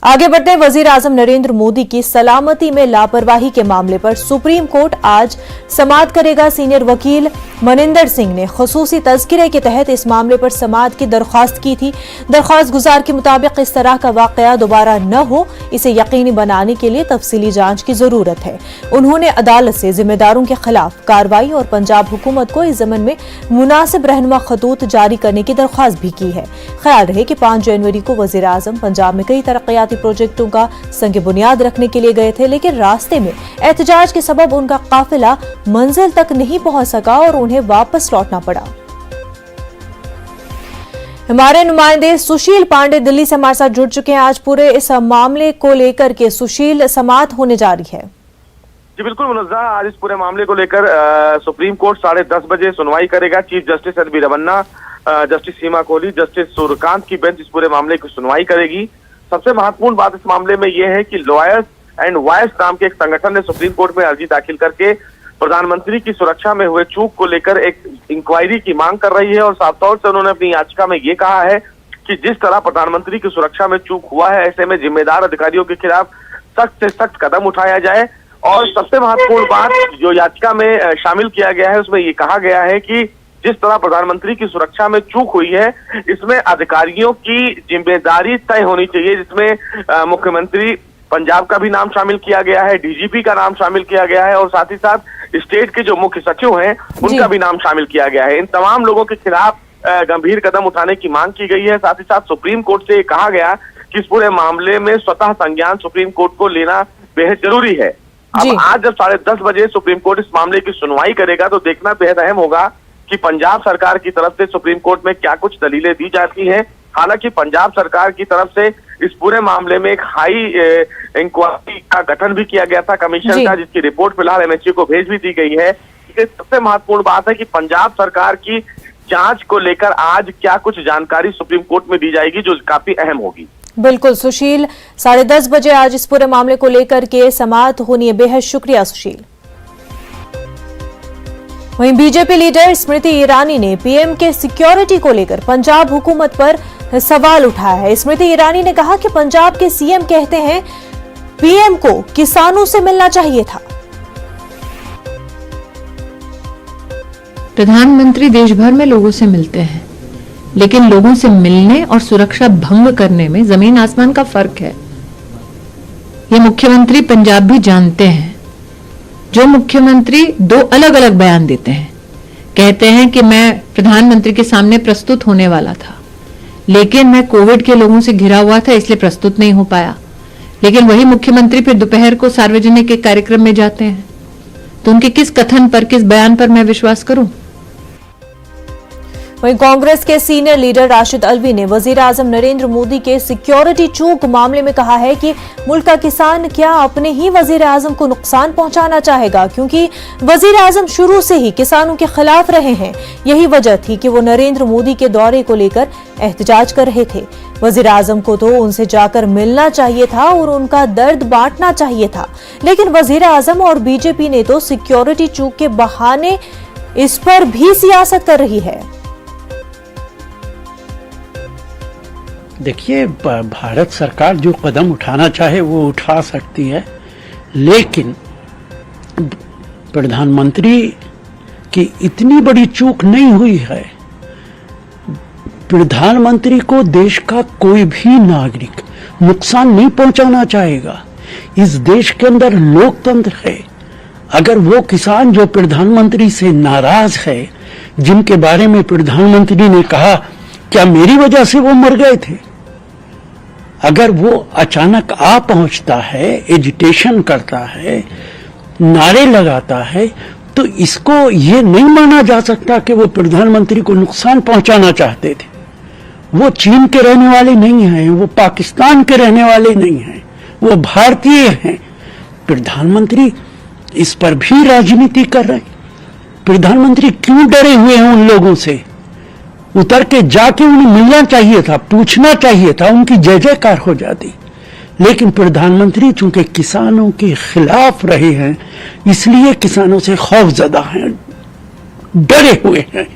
आगे बढ़ते हैं। वजीर आजम नरेंद्र मोदी की सलामती में लापरवाही के मामले पर सुप्रीम कोर्ट आज समाअत करेगा। सीनियर वकील मनिंदर सिंह ने खसूसी तज़किरे के तहत इस मामले पर समाअत की दरख्वास्त की थी। दरख्वास्त गुजार के मुताबिक इस तरह का वाकया दोबारा न हो, इसे यकीनी बनाने के लिए तफसीली जांच की जरूरत है। उन्होंने अदालत से जिम्मेदारों के खिलाफ कार्रवाई और पंजाब हुकूमत को इस ज़मन में मुनासिब रहनुमा खतूत जारी करने की दरख्वास्त भी की है। ख्याल रहे कि 5 जनवरी को वजीर आजम पंजाब में कई तरक्याती प्रोजेक्टों का संग बुनियाद रखने के लिए गए थे, लेकिन रास्ते में एहतजाज के सबब उनका काफिला मंजिल तक नहीं पहुंच सका और उन्हें वापस लौटना पड़ा। हमारे नुमाइंदे सुशील पांडे दिल्ली से हमारे साथ जुड़ चुके हैं। आज पूरे इस मामले को लेकर के सुशील, समाअत होने जा रही है। जी बिल्कुल मुनज़्ज़ा, आज इस पूरे मामले को लेकर सुप्रीम कोर्ट 10:30 बजे सुनवाई करेगा। Chief justice S B Ramana, justice Seema Kohli, justice Suryakant की बेंच इस पूरे मामले की सुनवाई करेगी। सबसे महत्वपूर्ण बात इस मामले में यह है कि लॉयर्स एंड वॉयस नाम के एक संगठन ने सुप्रीम कोर्ट में अर्जी दाखिल करके प्रधानमंत्री की सुरक्षा में हुए चूक को लेकर एक इंक्वायरी की मांग कर रही है और साफ तौर से उन्होंने अपनी याचिका में ये कहा है कि जिस तरह प्रधानमंत्री की सुरक्षा में चूक हुआ है, ऐसे में जिम्मेदार अधिकारियों के खिलाफ सख्त से सख्त कदम उठाया जाए। और सबसे महत्वपूर्ण बात जो याचिका में शामिल किया गया है, उसमें ये कहा गया है कि जिस तरह प्रधानमंत्री की सुरक्षा में चूक हुई है, इसमें अधिकारियों की जिम्मेदारी तय होनी चाहिए, जिसमें मुख्यमंत्री पंजाब का भी नाम शामिल किया गया है, डीजीपी का नाम शामिल किया गया है और साथ ही साथ स्टेट के जो मुख्य सचिव हैं उनका भी नाम शामिल किया गया है। इन तमाम लोगों के खिलाफ गंभीर कदम उठाने की मांग की गई है। साथ ही साथ सुप्रीम कोर्ट से कहा गया कि इस पूरे मामले में स्वतः संज्ञान सुप्रीम कोर्ट को लेना बेहद जरूरी है। अब आज जब 10:30 बजे सुप्रीम कोर्ट इस मामले की सुनवाई करेगा तो देखना बेहद अहम होगा कि पंजाब सरकार की तरफ से सुप्रीम कोर्ट में क्या कुछ दलीलें दी जाती हैं। हालांकि पंजाब सरकार की तरफ से इस पूरे मामले में एक हाई इंक्वायरी का गठन भी किया गया था कमीशन का, जिसकी रिपोर्ट फिलहाल एमएचए को भेज भी दी गई है। सबसे महत्वपूर्ण बात है कि पंजाब सरकार की जांच को लेकर आज क्या कुछ जानकारी सुप्रीम कोर्ट में दी जाएगी, जो काफी अहम होगी। बिल्कुल सुशील, 10:30 बजे आज इस पूरे मामले को लेकर के समाअत होनी है। बेहद शुक्रिया सुशील। वहीं बीजेपी लीडर स्मृति ईरानी ने पीएम के सिक्योरिटी को लेकर पंजाब हुकूमत पर सवाल उठाया है। स्मृति ईरानी ने कहा कि पंजाब के सीएम कहते हैं पीएम को किसानों से मिलना चाहिए था। प्रधानमंत्री देश भर में लोगों से मिलते हैं, लेकिन लोगों से मिलने और सुरक्षा भंग करने में जमीन आसमान का फर्क है। ये मुख्यमंत्री पंजाब भी जानते हैं। जो मुख्यमंत्री 2 अलग-अलग बयान देते हैं, कहते हैं कि मैं प्रधानमंत्री के सामने प्रस्तुत होने वाला था, लेकिन मैं कोविड के लोगों से घिरा हुआ था इसलिए प्रस्तुत नहीं हो पाया। लेकिन वही मुख्यमंत्री फिर दोपहर को सार्वजनिक एक कार्यक्रम में जाते हैं, तो उनके किस कथन पर, किस बयान पर मैं विश्वास करूं? वहीं कांग्रेस के सीनियर लीडर राशिद अल्वी ने वजीर आजम नरेंद्र मोदी के सिक्योरिटी चूक मामले में कहा है कि मुल्क का किसान क्या अपने ही वजीर आजम को नुकसान पहुंचाना चाहेगा, क्योंकि वजीर आजम शुरू से ही किसानों के खिलाफ रहे हैं। यही वजह थी कि वो नरेंद्र मोदी के दौरे को लेकर एहतजाज कर रहे थे। वजीर आजम को तो उनसे जाकर मिलना चाहिए था और उनका दर्द बांटना चाहिए था, लेकिन वजीर आजम और बीजेपी ने तो सिक्योरिटी चूक के बहाने इस पर भी सियासत कर रही है। देखिए, भारत सरकार जो कदम उठाना चाहे वो उठा सकती है, लेकिन प्रधानमंत्री की इतनी बड़ी चूक नहीं हुई है। प्रधानमंत्री को देश का कोई भी नागरिक नुकसान नहीं पहुंचाना चाहेगा। इस देश के अंदर लोकतंत्र है। अगर वो किसान जो प्रधानमंत्री से नाराज है, जिनके बारे में प्रधानमंत्री ने कहा क्या मेरी वजह से वो मर गए थे, अगर वो अचानक आ पहुंचता है, एजिटेशन करता है, नारे लगाता है, तो इसको ये नहीं माना जा सकता कि वो प्रधानमंत्री को नुकसान पहुंचाना चाहते थे। वो चीन के रहने वाले नहीं हैं, वो पाकिस्तान के रहने वाले नहीं हैं, वो भारतीय हैं। प्रधानमंत्री इस पर भी राजनीति कर रहे। प्रधानमंत्री क्यों डरे हुए हैं उन लोगों से? उतर के जाके उन्हें मिलना चाहिए था, पूछना चाहिए था, उनकी जय जयकार हो जाती। लेकिन प्रधानमंत्री चूंकि किसानों के खिलाफ रहे हैं, इसलिए किसानों से खौफजदा हैं, डरे हुए हैं।